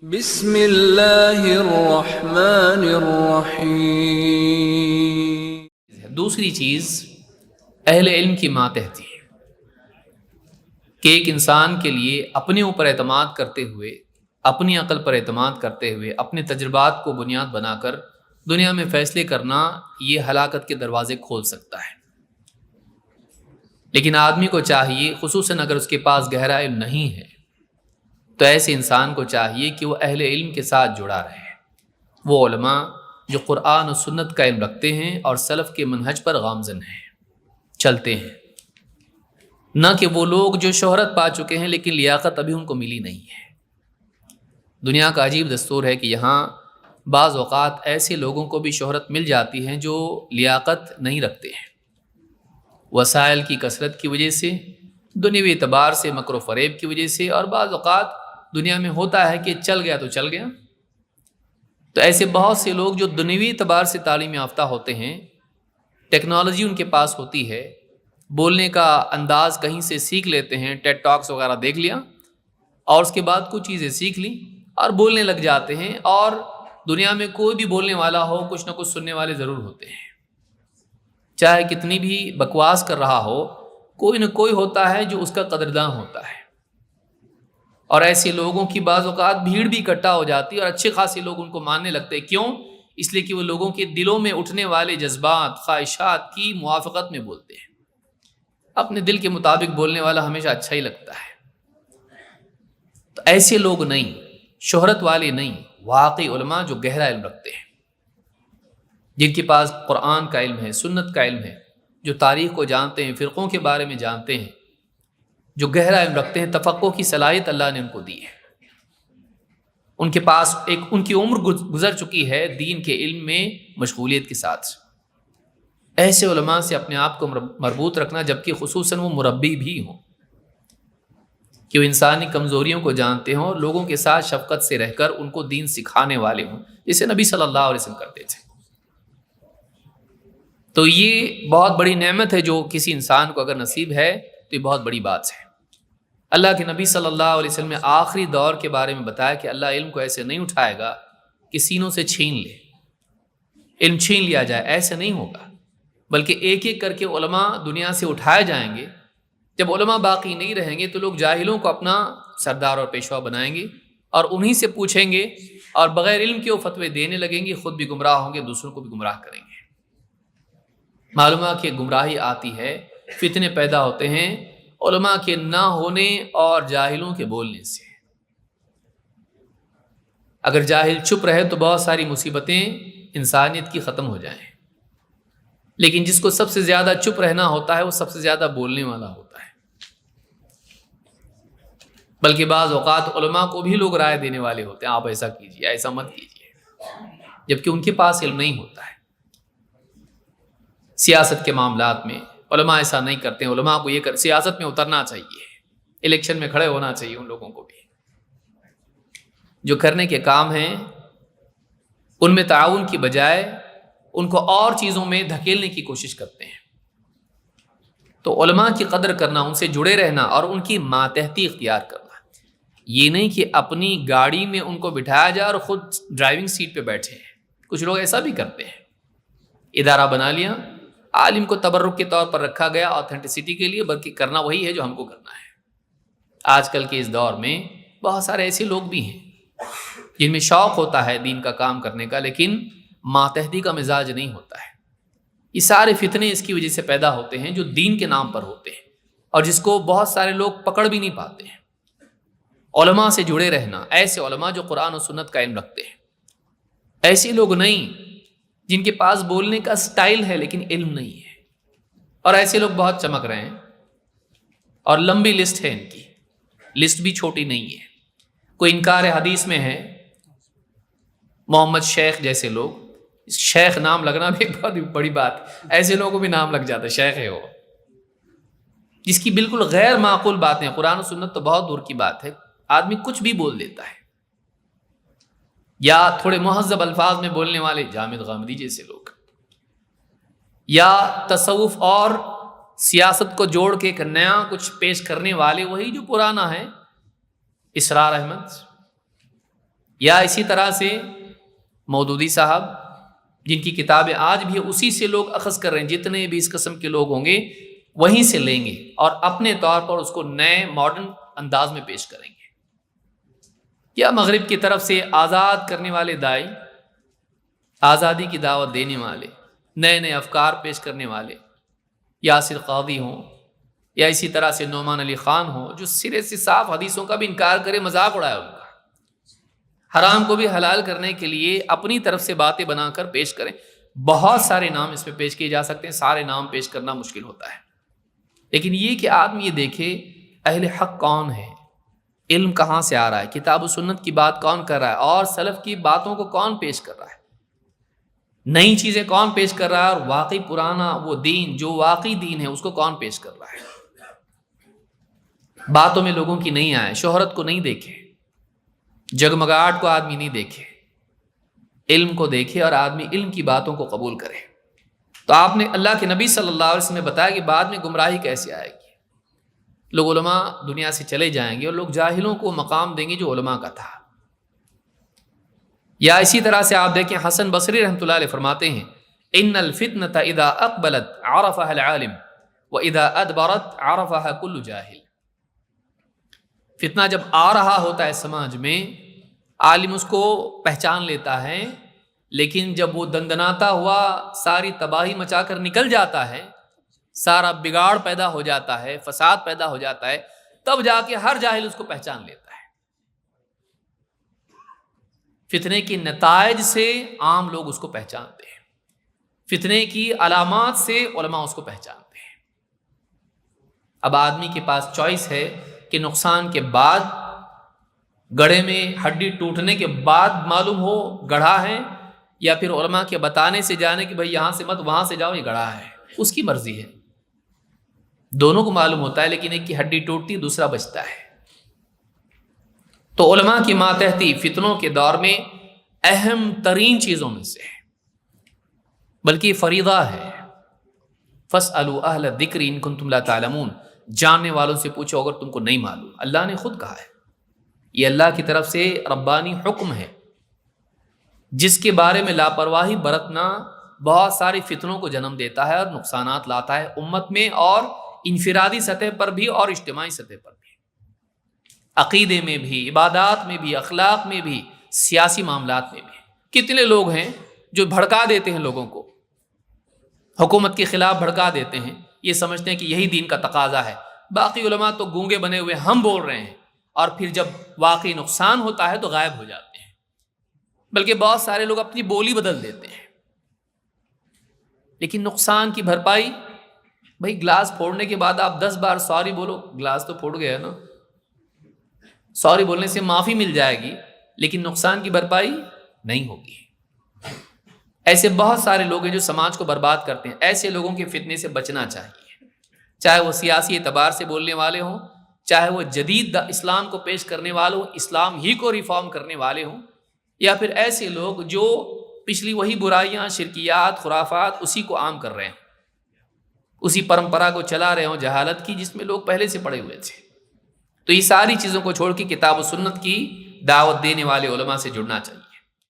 بسم اللہ الرحمن الرحیم۔ دوسری چیز اہل علم کی ماتحتی ہے کہ ایک انسان کے لیے اپنے اوپر اعتماد کرتے ہوئے، اپنی عقل پر اعتماد کرتے ہوئے، اپنے تجربات کو بنیاد بنا کر دنیا میں فیصلے کرنا یہ ہلاکت کے دروازے کھول سکتا ہے۔ لیکن آدمی کو چاہیے، خصوصاً اگر اس کے پاس گہرا علم نہیں ہے، تو ایسے انسان کو چاہیے کہ وہ اہل علم کے ساتھ جڑا رہے، وہ علماء جو قرآن و سنت کا علم رکھتے ہیں اور سلف کے منہج پر گامزن ہیں، چلتے ہیں، نہ کہ وہ لوگ جو شہرت پا چکے ہیں لیکن لیاقت ابھی ان کو ملی نہیں ہے۔ دنیا کا عجیب دستور ہے کہ یہاں بعض اوقات ایسے لوگوں کو بھی شہرت مل جاتی ہے جو لیاقت نہیں رکھتے ہیں، وسائل کی کثرت کی وجہ سے، دنیوی اعتبار سے مکر و فریب کی وجہ سے، اور بعض اوقات دنیا میں ہوتا ہے کہ چل گیا تو چل گیا۔ تو ایسے بہت سے لوگ جو دنیوی اعتبار سے تعلیم یافتہ ہوتے ہیں، ٹیکنالوجی ان کے پاس ہوتی ہے، بولنے کا انداز کہیں سے سیکھ لیتے ہیں، ٹیڈ ٹاکس وغیرہ دیکھ لیا اور اس کے بعد کچھ چیزیں سیکھ لی اور بولنے لگ جاتے ہیں، اور دنیا میں کوئی بھی بولنے والا ہو، کچھ نہ کچھ سننے والے ضرور ہوتے ہیں، چاہے کتنی بھی بکواس کر رہا ہو، کوئی نہ کوئی ہوتا ہے جو اس کا قدرداں ہوتا ہے۔ اور ایسے لوگوں کی بعض اوقات بھیڑ بھی اکٹھا ہو جاتی ہے اور اچھے خاصے لوگ ان کو ماننے لگتے ہیں۔ کیوں؟ اس لیے کہ وہ لوگوں کے دلوں میں اٹھنے والے جذبات، خواہشات کی موافقت میں بولتے ہیں۔ اپنے دل کے مطابق بولنے والا ہمیشہ اچھا ہی لگتا ہے۔ تو ایسے لوگ نہیں، شہرت والے نہیں، واقعی علماء جو گہرا علم رکھتے ہیں، جن کے پاس قرآن کا علم ہے، سنت کا علم ہے، جو تاریخ کو جانتے ہیں، فرقوں کے بارے میں جانتے ہیں، جو گہرا علم رکھتے ہیں، تفقہ کی صلاحیت اللہ نے ان کو دی ہے۔ ان کے پاس ان کی عمر گزر چکی ہے دین کے علم میں مشغولیت کے ساتھ۔ ایسے علماء سے اپنے آپ کو مربوط رکھنا، جبکہ خصوصاً وہ مربی بھی ہوں، کہ وہ انسانی کمزوریوں کو جانتے ہوں اور لوگوں کے ساتھ شفقت سے رہ کر ان کو دین سکھانے والے ہوں، جسے نبی صلی اللہ علیہ وسلم کرتے تھے۔ تو یہ بہت بڑی نعمت ہے جو کسی انسان کو اگر نصیب ہے تو یہ بہت بڑی بات ہے۔ اللہ کے نبی صلی اللہ علیہ وسلم نے آخری دور کے بارے میں بتایا کہ اللہ علم کو ایسے نہیں اٹھائے گا کہ سینوں سے چھین لے، علم چھین لیا جائے، ایسے نہیں ہوگا، بلکہ ایک ایک کر کے علماء دنیا سے اٹھائے جائیں گے۔ جب علماء باقی نہیں رہیں گے تو لوگ جاہلوں کو اپنا سردار اور پیشوا بنائیں گے اور انہی سے پوچھیں گے، اور بغیر علم کے وہ فتوے دینے لگیں گے، خود بھی گمراہ ہوں گے، دوسروں کو بھی گمراہ کریں گے۔ معلوم ہے کہ گمراہی آتی ہے، فتنے پیدا ہوتے ہیں علماء کے نہ ہونے اور جاہلوں کے بولنے سے۔ اگر جاہل چپ رہے تو بہت ساری مصیبتیں انسانیت کی ختم ہو جائیں، لیکن جس کو سب سے زیادہ چپ رہنا ہوتا ہے وہ سب سے زیادہ بولنے والا ہوتا ہے۔ بلکہ بعض اوقات علماء کو بھی لوگ رائے دینے والے ہوتے ہیں، آپ ایسا کیجیے، ایسا مت کیجیے، جبکہ ان کے پاس علم نہیں ہوتا ہے۔ سیاست کے معاملات میں علماء ایسا نہیں کرتے ہیں، علماء کو یہ سیاست میں اترنا چاہیے، الیکشن میں کھڑے ہونا چاہیے ان لوگوں کو بھی، جو کرنے کے کام ہیں ان میں تعاون کی بجائے ان کو اور چیزوں میں دھکیلنے کی کوشش کرتے ہیں۔ تو علماء کی قدر کرنا، ان سے جڑے رہنا اور ان کی ماتحتی اختیار کرنا، یہ نہیں کہ اپنی گاڑی میں ان کو بٹھایا جائے اور خود ڈرائیونگ سیٹ پہ بیٹھے ہیں۔ کچھ لوگ ایسا بھی کرتے ہیں، ادارہ بنا لیا، عالم کو تبرک کے طور پر رکھا گیا آتھینٹسٹی کے لیے، بلکہ کرنا وہی ہے جو ہم کو کرنا ہے۔ آج کل کے اس دور میں بہت سارے ایسے لوگ بھی ہیں جن میں شوق ہوتا ہے دین کا کام کرنے کا، لیکن ماتحتی کا مزاج نہیں ہوتا ہے۔ یہ سارے فتنے اس کی وجہ سے پیدا ہوتے ہیں جو دین کے نام پر ہوتے ہیں، اور جس کو بہت سارے لوگ پکڑ بھی نہیں پاتے ہیں۔ علماء سے جڑے رہنا، ایسے علماء جو قرآن و سنت کا علم رکھتے ہیں، ایسے لوگ نہیں جن کے پاس بولنے کا سٹائل ہے لیکن علم نہیں ہے، اور ایسے لوگ بہت چمک رہے ہیں، اور لمبی لسٹ ہے، ان کی لسٹ بھی چھوٹی نہیں ہے۔ کوئی انکار حدیث میں ہے، محمد شیخ جیسے لوگ، شیخ نام لگنا بھی ایک بہت بڑی بات، ایسے لوگوں کو بھی نام لگ جاتا ہے، شیخ ہے وہ، جس کی بالکل غیر معقول باتیں، قرآن و سنت تو بہت دور کی بات ہے، آدمی کچھ بھی بول دیتا ہے، یا تھوڑے مہذب الفاظ میں بولنے والے جامد غامدی جیسے لوگ، یا تصوف اور سیاست کو جوڑ کے ایک نیا کچھ پیش کرنے والے، وہی جو پرانا ہے، اسرار احمد، یا اسی طرح سے مودودی صاحب جن کی کتابیں آج بھی اسی سے لوگ اخذ کر رہے ہیں، جتنے بھی اس قسم کے لوگ ہوں گے وہیں سے لیں گے اور اپنے طور پر اس کو نئے ماڈرن انداز میں پیش کریں گے۔ یا مغرب کی طرف سے آزاد کرنے والے دائی، آزادی کی دعوت دینے والے، نئے نئے افکار پیش کرنے والے، یاسر قاضی ہوں یا اسی طرح سے نعمان علی خان ہوں، جو سرے سے صاف حدیثوں کا بھی انکار کرے، مذاق اڑائے ان کا، حرام کو بھی حلال کرنے کے لیے اپنی طرف سے باتیں بنا کر پیش کریں۔ بہت سارے نام اس میں پیش کیے جا سکتے ہیں، سارے نام پیش کرنا مشکل ہوتا ہے، لیکن یہ کہ آدمی یہ دیکھے اہل حق کون ہے، علم کہاں سے آ رہا ہے، کتاب و سنت کی بات کون کر رہا ہے اور سلف کی باتوں کو کون پیش کر رہا ہے، نئی چیزیں کون پیش کر رہا ہے اور واقعی پرانا وہ دین جو واقعی دین ہے اس کو کون پیش کر رہا ہے۔ باتوں میں لوگوں کی نہیں آئے، شہرت کو نہیں دیکھے، جگمگاہٹ کو آدمی نہیں دیکھے، علم کو دیکھے اور آدمی علم کی باتوں کو قبول کرے۔ تو آپ نے اللہ کے نبی صلی اللہ علیہ وسلم نے بتایا کہ بعد میں گمراہی کیسے آئے گی، لوگ علماء دنیا سے چلے جائیں گے اور لوگ جاہلوں کو مقام دیں گے جو علماء کا تھا۔ یا اسی طرح سے آپ دیکھیں حسن بصری رحمۃ اللہ علیہ فرماتے ہیں ان الفتنة اذا اقبلت عرفها العالم واذا ادبرت عرفها كل جاہل۔ فتنہ جب آ رہا ہوتا ہے سماج میں، عالم اس کو پہچان لیتا ہے، لیکن جب وہ دندناتا ہوا ساری تباہی مچا کر نکل جاتا ہے، سارا بگاڑ پیدا ہو جاتا ہے، فساد پیدا ہو جاتا ہے، تب جا کے ہر جاہل اس کو پہچان لیتا ہے۔ فتنے کے نتائج سے عام لوگ اس کو پہچانتے ہیں، فتنے کی علامات سے علماء اس کو پہچانتے ہیں۔ اب آدمی کے پاس چوائس ہے کہ نقصان کے بعد، گڑھے میں ہڈی ٹوٹنے کے بعد معلوم ہو گڑھا ہے، یا پھر علماء کے بتانے سے جانے کہ بھائی یہاں سے مت وہاں سے جاؤ یہ گڑھا ہے، اس کی مرضی ہے، دونوں کو معلوم ہوتا ہے، لیکن ایک کی ہڈی ٹوٹتی دوسرا بچتا ہے۔ تو علماء کی ماتحتی فتنوں کے دور میں اہم ترین چیزوں میں سے ہے، بلکہ فریضہ ہے۔ فاسألوا اہل الذکر ان کنتم لا تعلمون، جاننے والوں سے پوچھو اگر تم کو نہیں معلوم۔ اللہ نے خود کہا ہے، یہ اللہ کی طرف سے ربانی حکم ہے، جس کے بارے میں لاپرواہی برتنا بہت ساری فتنوں کو جنم دیتا ہے اور نقصانات لاتا ہے امت میں، اور انفرادی سطح پر بھی اور اجتماعی سطح پر بھی، عقیدے میں بھی، عبادات میں بھی، اخلاق میں بھی، سیاسی معاملات میں بھی۔ کتنے لوگ ہیں جو بھڑکا دیتے ہیں لوگوں کو، حکومت کے خلاف بھڑکا دیتے ہیں، یہ سمجھتے ہیں کہ یہی دین کا تقاضا ہے، باقی علماء تو گونگے بنے ہوئے ہم بول رہے ہیں، اور پھر جب واقعی نقصان ہوتا ہے تو غائب ہو جاتے ہیں، بلکہ بہت سارے لوگ اپنی بولی بدل دیتے ہیں۔ لیکن نقصان کی بھرپائی، بھائی گلاس پھوڑنے کے بعد آپ 10 بار سوری بولو، گلاس تو پھوڑ گیا نا، سوری بولنے سے معافی مل جائے گی، لیکن نقصان کی بھرپائی نہیں ہوگی۔ ایسے بہت سارے لوگ ہیں جو سماج کو برباد کرتے ہیں، ایسے لوگوں کے فتنے سے بچنا چاہیے، چاہے وہ سیاسی اعتبار سے بولنے والے ہوں، چاہے وہ جدید اسلام کو پیش کرنے والے ہوں، اسلام ہی کو ریفارم کرنے والے ہوں، یا پھر ایسے لوگ جو پچھلی وہی برائیاں، شرکیات، خرافات اسی کو عام کر رہے ہیں، اسی پرمپرا کو چلا رہے ہوں جہالت کی، جس میں لوگ پہلے سے پڑے ہوئے تھے۔ تو یہ ساری چیزوں کو چھوڑ کے کتاب و سنت کی دعوت دینے والے علماء سے جڑنا چاہیے۔